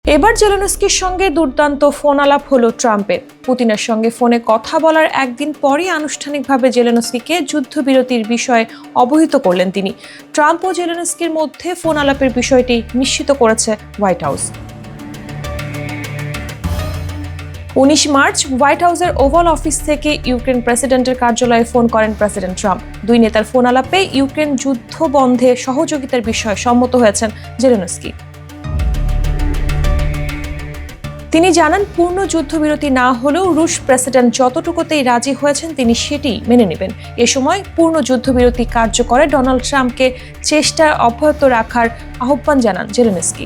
এবার জেলেনস্কির সঙ্গে দুর্দান্ত ফোন আলাপ হলো ট্রাম্পের। পুতিনের সঙ্গে ফোনে কথা বলার একদিন পরই আনুষ্ঠানিকভাবে জেলেনস্কিকে যুদ্ধবিরতির বিষয়ে অবহিত করলেন তিনি। ট্রাম্প ও জেলেনস্কির মধ্যে ফোন আলাপের বিষয়টি নিশ্চিত করেছে হোয়াইট হাউস। 19 মার্চ হোয়াইট হাউসের ওভাল অফিস থেকে ইউক্রেন প্রেসিডেন্টের কার্যালয়ে ফোন করেন প্রেসিডেন্ট ট্রাম্প। দুই নেতার ফোন আলাপে ইউক্রেন যুদ্ধ বন্ধে সহযোগিতার বিষয়ে সম্মত হয়েছেন জেলেনস্কি। তিনি জানান, পূর্ণ যুদ্ধবিরতি না হলেও রুশ প্রেসিডেন্ট যতটুকুতেই রাজি হয়েছেন তিনি সেটি মেনে নেবেন। এ সময় পূর্ণ যুদ্ধবিরতি কার্যকরে ডোনাল্ড ট্রাম্পকে চেষ্টা অব্যাহত রাখার আহ্বান জানান জেলেনস্কি।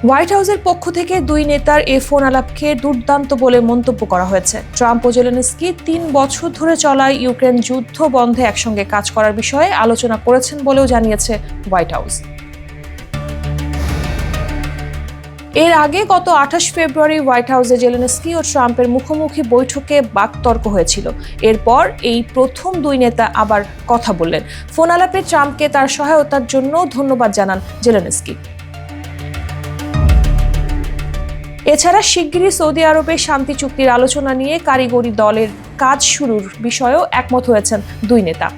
হোয়াইট হাউসের পক্ষ থেকে দুই নেতার এ ফোন আলাপকে দুর্দান্ত বলে মন্তব্য করা হয়েছে। ট্রাম্প ও জেলেনস্কি 3 বছর ধরে চলা ইউক্রেন যুদ্ধ বন্ধে একসঙ্গে কাজ করার বিষয়ে আলোচনা করেছেন বলেও জানিয়েছে হোয়াইট হাউস। এর আগে গত 28 ফেব্রুয়ারি হোয়াইট হাউসে জেলেনস্কি ও ট্রাম্পের মুখোমুখি বৈঠকে বাকতর্ক হয়েছিল। এরপর এই প্রথম দুই নেতা আবার কথা বললেন। ফোন আলাপে ট্রাম্পকে তার সহায়তার জন্য ধন্যবাদ জানান জেলেনস্কি। এছাড়া শিগগিরই সৌদি আরবে শান্তি চুক্তির আলোচনা নিয়ে কারিগরি দলের কাজ শুরুর বিষয়েও একমত হয়েছেন দুই নেতা।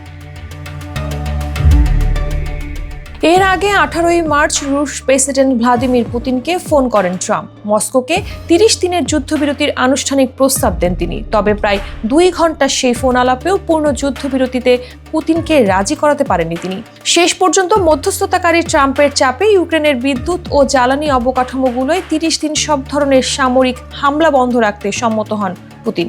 এর আগে 18 মার্চ রুশ প্রেসিডেন্ট ভ্লাদিমির পুতিনকে ফোন করেন ট্রাম্প। মস্কোকে 30 দিনের যুদ্ধবিরতির আনুষ্ঠানিক প্রস্তাব দেন তিনি। তবে প্রায় 2 ঘন্টার সেই ফোন আলাপেও পূর্ণ যুদ্ধবিরতিতে পুতিনকে রাজি করাতে পারেননি তিনি। শেষ পর্যন্ত মধ্যস্থতাকারী ট্রাম্পের চাপে ইউক্রেনের বিদ্যুৎ ও জ্বালানি অবকাঠামোগুলোয় 30 দিন সব ধরনের সামরিক হামলা বন্ধ রাখতে সম্মত হন পুতিন।